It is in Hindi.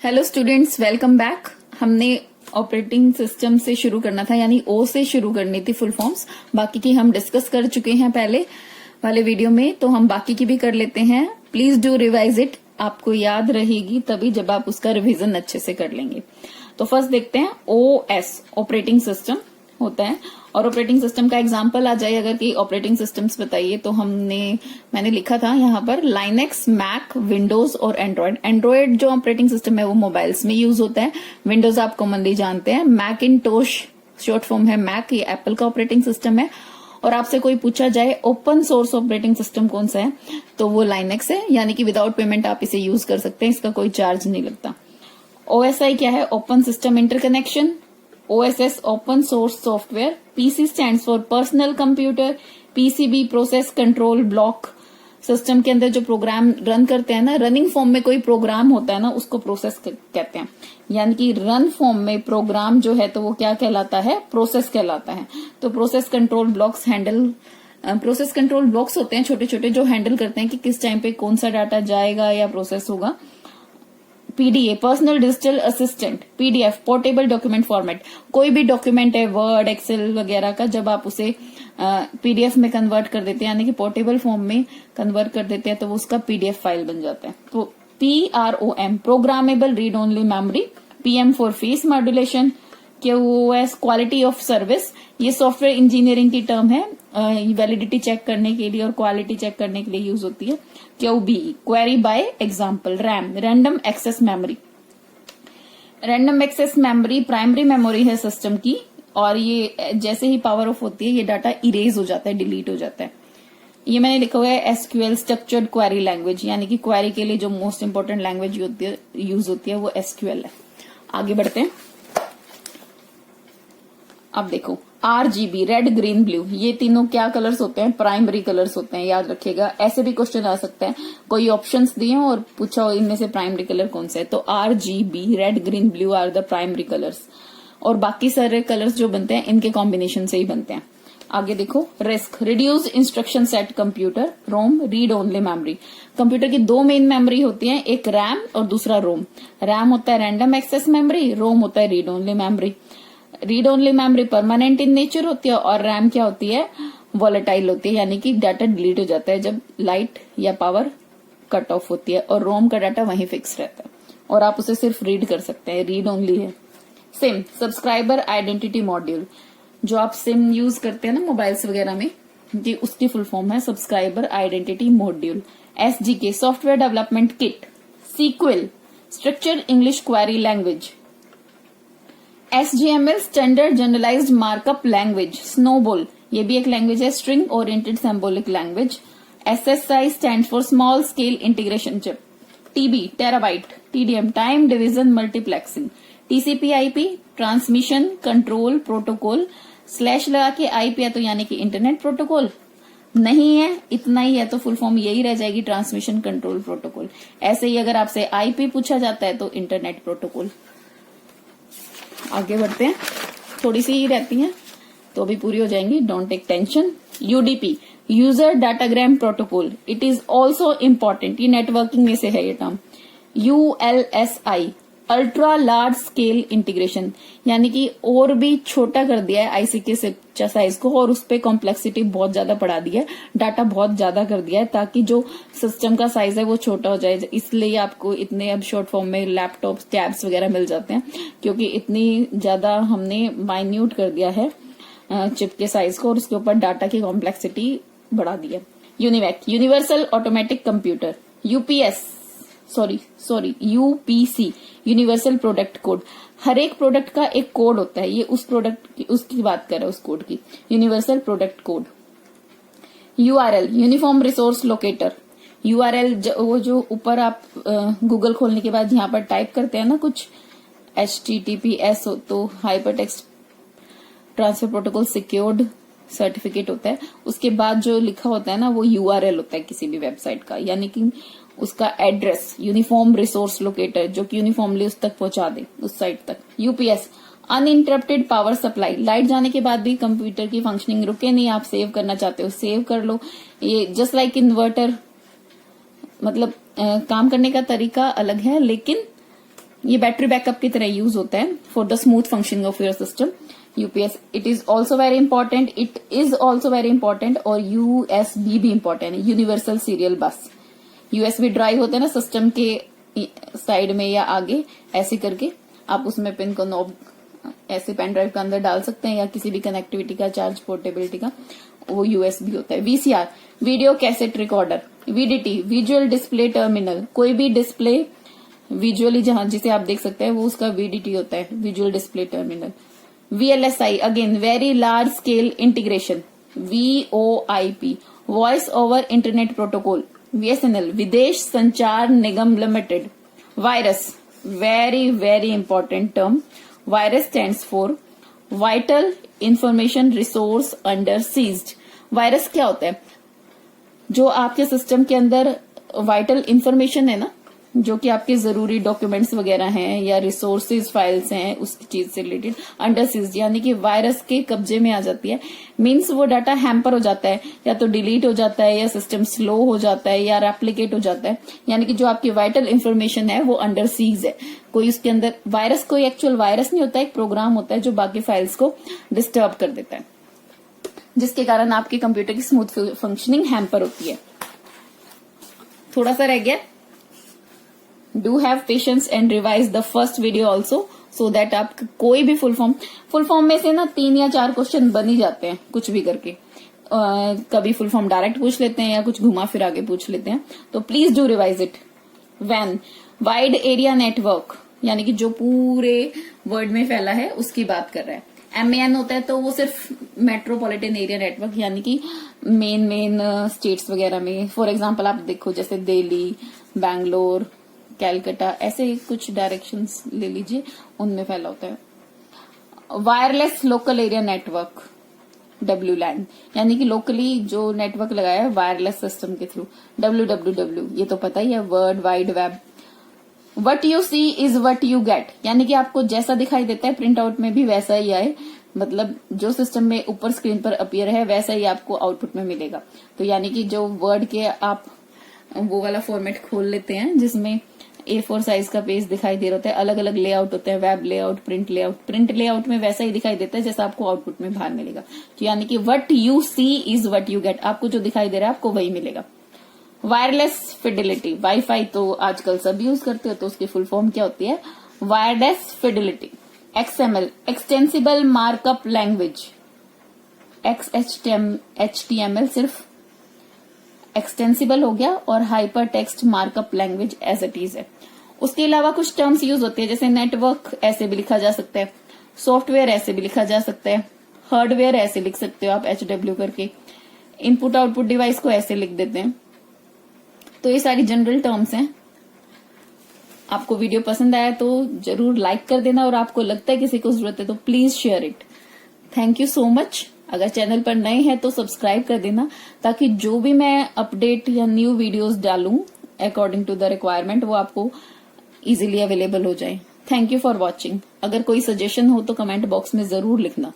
Hello students, welcome back. हमने ऑपरेटिंग सिस्टम से शुरू करना था, यानी ओ से शुरू करनी थी फुल फॉर्म्स। बाकी की हम डिस्कस कर चुके हैं पहले वाले वीडियो में, तो हम बाकी की भी कर लेते हैं। प्लीज डू रिवाइज इट, आपको याद रहेगी तभी जब आप उसका रिवीजन अच्छे से कर लेंगे। तो फर्स्ट देखते हैं ओएस, ऑपरेटिंग सिस्टम होता है। और ऑपरेटिंग सिस्टम का एग्जांपल आ जाए अगर कि ऑपरेटिंग सिस्टम्स बताइए, तो मैंने लिखा था यहाँ पर लाइनेक्स, मैक, विंडोज और एंड्रॉयड। एंड्रॉयड जो ऑपरेटिंग सिस्टम है वो मोबाइल्स में यूज होता है। विंडोज आप कॉमनली जानते हैं। मैकिंटोश शॉर्ट फॉर्म है मैक, ये एप्पल का ऑपरेटिंग सिस्टम है। और आपसे कोई पूछा जाए ओपन सोर्स ऑपरेटिंग सिस्टम कौन सा है, तो वो लाइनेक्स है, यानी कि विदाउट पेमेंट आप इसे यूज कर सकते हैं, इसका कोई चार्ज नहीं लगता। ओएसआई क्या है? Open system interconnection. OSS open source software. PC stands for personal computer. PCB process control block. System के अंदर जो प्रोग्राम रन करते हैं ना, रनिंग फॉर्म में कोई प्रोग्राम होता है ना, उसको प्रोसेस कहते हैं। यानी कि रन फॉर्म में प्रोग्राम जो है तो वो क्या कहलाता है? प्रोसेस कहलाता है। तो process control blocks process control blocks होते हैं छोटे छोटे, जो हैंडल करते हैं कि किस टाइम पे कौन सा डाटा जाएगा या प्रोसेस होगा। PDA personal digital assistant. PDF portable document format. कोई भी डॉक्यूमेंट है, वर्ड, एक्सेल वगैरह का, जब आप उसे PDF में कन्वर्ट कर देते हैं, यानी कि पोर्टेबल फॉर्म में कन्वर्ट कर देते हैं, तो वो उसका PDF फाइल बन जाता है। तो PROM programmable read only memory. PM for face modulation. QoS quality of service, ये सॉफ्टवेयर इंजीनियरिंग की टर्म है, वैलिडिटी चेक करने के लिए और क्वालिटी चेक करने के लिए यूज होती है। QBE query by example. RAM random access memory. Random access memory primary memory है सिस्टम की, और ये जैसे ही पावर ऑफ होती है ये डाटा इरेज हो जाता है, डिलीट हो जाता है। ये मैंने लिखा हुआ है SQL स्ट्रक्चर्ड क्वेरी लैंग्वेज, यानी कि क्वेरी के लिए जो मोस्ट इंपोर्टेंट लैंग्वेज यूज होती है वो SQL है। आगे बढ़ते हैं। अब देखो RGB रेड, ग्रीन, ब्लू, ये तीनों क्या कलर्स होते हैं? प्राइमरी कलर्स होते हैं, याद रखिएगा। ऐसे भी क्वेश्चन आ सकता है, कोई ऑप्शंस दिए और पूछा हो इनमें से प्राइमरी कलर कौन सा है, तो RGB red, green, blue are the primary colours. और बाकी सारे कलर्स जो बनते हैं इनके कॉम्बिनेशन से ही बनते हैं। आगे देखो RISC, reduced instruction set computer. ROM read only memory. Computer की दो मेन मेमोरी होती है, एक रैम और दूसरा रोम। रैम होता है रैंडम एक्सेस मेमोरी, रोम होता है read only memory. Read only memory permanent in nature होती है, और रैम क्या होती है? वॉलेटाइल होती है, यानी कि डाटा डिलीट हो जाता है जब लाइट या पावर कट ऑफ होती है, और रोम का डाटा वहीं फिक्स रहता है और आप उसे सिर्फ रीड कर सकते हैं, रीड ओनली है। सिम सब्सक्राइबर आइडेंटिटी मॉड्यूल, जो आप सिम यूज करते हैं ना मोबाइल्स वगैरह में, जी उसकी फुल फॉर्म है subscriber identity module. SGK software development kit. SQL structured English query language. SGML standard generalised markup language. Snowball ये भी एक लैंग्वेज है, string oriented symbolic language. SSI stand for small scale integration chip. TB terabyte. TDM time division multiplexing. TCP/IP transmission control protocol. Slash लगा के IP है तो यानी कि इंटरनेट प्रोटोकॉल, नहीं है इतना ही है तो फुल फॉर्म यही रह जाएगी, ट्रांसमिशन कंट्रोल प्रोटोकॉल। ऐसे ही अगर आपसे IP पूछा जाता है तो इंटरनेट प्रोटोकॉल। आगे बढ़ते हैं, थोड़ी सी ही रहती हैं तो अभी पूरी हो जाएंगी, don't take tension. UDP user datagram protocol, it is also important, ये नेटवर्किंग में से है ये term. ULSI ultra large scale integration, यानी कि और भी छोटा कर दिया है IC के साइज को, और उस पर कॉम्प्लेक्सिटी बहुत ज्यादा बढ़ा दी है, डाटा बहुत ज्यादा कर दिया है, ताकि जो सिस्टम का साइज है वो छोटा हो जाए। इसलिए आपको इतने अब शॉर्ट फॉर्म में लैपटॉप टैब्स वगैरह मिल जाते हैं, क्योंकि इतनी ज्यादा हमने माइन्यूट कर दिया है चिप के साइज को, और उसके ऊपर डाटा की कॉम्प्लेक्सिटी बढ़ा दी है। UNIVAC universal automatic computer. UPC universal product code, हर एक प्रोडक्ट का एक कोड होता है, ये उस प्रोडक्ट की उसकी बात कर रहा है, उस कोड की, universal product code. URL uniform resource locator. URL वो जो ऊपर आप गूगल खोलने के बाद यहाँ पर टाइप करते हैं ना कुछ, HTTPS हो तो hyper text transfer protocol secured certificate होता है, उसके बाद जो लिखा होता है ना वो URL होता है किसी भी वेबसाइट का, यानी कि उसका एड्रेस, यूनिफॉर्म रिसोर्स लोकेटर, जो कि यूनिफॉर्मली उस तक पहुंचा दे, उस साइट तक। UPS uninterrupted power supply, light जाने के बाद भी कंप्यूटर की फंक्शनिंग रुके नहीं, आप सेव करना चाहते हो सेव कर लो, ये जस्ट लाइक इन्वर्टर, मतलब काम करने का तरीका अलग है लेकिन ये बैटरी बैकअप की तरह यूज होता है for the smooth functioning of your system. UPS it is also very important, और यूएसबी भी इंपॉर्टेंट है, यूनिवर्सल सीरियल बस। यूएसबी ड्राइव होते हैं ना सिस्टम के साइड में या आगे, ऐसे करके आप उसमें पिन को नॉब ऐसे पेन ड्राइव के अंदर डाल सकते हैं, या किसी भी कनेक्टिविटी का, चार्ज पोर्टेबिलिटी का, वो यूएसबी होता है। VCR video cassette recorder. VDT visual display terminal, कोई भी डिस्प्ले विजुअली जहां जिसे आप देख सकते हैं वो उसका वीडीटी होता है, visual display terminal. VLSI again very large scale integration. VoIP voice over internet protocol. VSNL Videsh Sanchar Nigam limited. Virus very very important term. Virus stands for vital information resource under seized. Virus क्या होता है? जो आपके सिस्टम के अंदर वाइटल इंफॉर्मेशन है ना, जो कि आपके जरूरी डॉक्यूमेंट्स वगैरह हैं या रिसोर्सेज फाइल्स हैं, उस चीज से रिलेटेड अंडर सीज्ड, यानी कि वायरस के कब्जे में आ जाती है। मीन्स वो डाटा हैम्पर हो जाता है, या तो डिलीट हो जाता है, या सिस्टम स्लो हो जाता है, या रेप्लिकेट हो जाता है। यानी कि जो आपकी वाइटल इंफॉर्मेशन है वो अंडर सीज है। कोई उसके अंदर वायरस, कोई एक्चुअल वायरस नहीं होता, एक प्रोग्राम होता है जो बाकी फाइल्स को डिस्टर्ब कर देता है, जिसके कारण आपके कंप्यूटर की स्मूथ फंक्शनिंग हैम्पर होती है। थोड़ा सा रह गया। Do have patience and revise the first video also, so that आप कोई भी फुल फॉर्म में से ना 3 या 4 क्वेश्चन बन ही जाते हैं कुछ भी करके। कभी फुल फॉर्म डायरेक्ट पूछ लेते हैं या कुछ घुमा फिरा के पूछ लेते हैं, तो प्लीज डू रिवाइज इट। वैन वाइड एरिया नेटवर्क, यानी कि जो पूरे वर्ल्ड में फैला है उसकी बात कर रहा है। MAN होता है तो वो सिर्फ मेट्रोपॉलिटन एरिया नेटवर्क, यानी कि मेन स्टेट्स वगैरह में। फॉर एग्जांपल आप देखो जैसे दिल्ली, बैंगलोर, कैलकाटा, ऐसे कुछ डायरेक्शंस ले लीजिए, उनमें फैला होता है। Wireless local area network WLAN, यानी कि लोकली जो नेटवर्क लगाया है वायरलेस सिस्टम के थ्रू। WWW ये तो पता ही है, world wide web. What you see is what you get, यानी कि आपको जैसा दिखाई देता है प्रिंट आउट में भी वैसा ही आए, मतलब जो सिस्टम में ऊपर स्क्रीन पर अपीयर है वैसा ही आपको आउटपुट में मिलेगा। तो यानी कि जो वर्ड के आप वो वाला फॉर्मेट खोल लेते हैं जिसमें A4 साइज का पेज दिखाई दे रहा होता है, अलग अलग लेआउट होते हैं, वेब लेआउट, प्रिंट लेआउट में वैसा ही दिखाई देता है जैसा आपको आउटपुट में बाहर मिलेगा। तो यानी कि what you see is what you get, आपको जो दिखाई दे रहा है आपको वही मिलेगा। वायरलेस फिडिलिटी, वाईफाई तो आजकल सब यूज करते हो, तो उसकी फुल फॉर्म क्या होती है? Wireless fidelity. XML extensible markup language. HTML सिर्फ एक्सटेंसिबल हो गया, और hypertext markup language as it is है। उसके अलावा कुछ टर्म्स यूज होते हैं, जैसे नेटवर्क ऐसे भी लिखा जा सकता है, सॉफ्टवेयर ऐसे भी लिखा जा सकता है, हार्डवेयर ऐसे लिख सकते हो आप HW करके, इनपुट आउटपुट डिवाइस को ऐसे लिख देते हैं। तो ये सारी जनरल टर्म्स हैं। आपको वीडियो पसंद आया तो जरूर लाइक कर देना, और आपको लगता है किसी को जरूरत है तो please share it. Thank you so much. अगर चैनल पर नए हैं तो सब्सक्राइब कर देना, ताकि जो भी मैं अपडेट या न्यू वीडियोस डालूं अकॉर्डिंग टू द रिक्वायरमेंट वो आपको इजीली अवेलेबल हो जाए। Thank you for watching. अगर कोई सजेशन हो तो कमेंट बॉक्स में जरूर लिखना।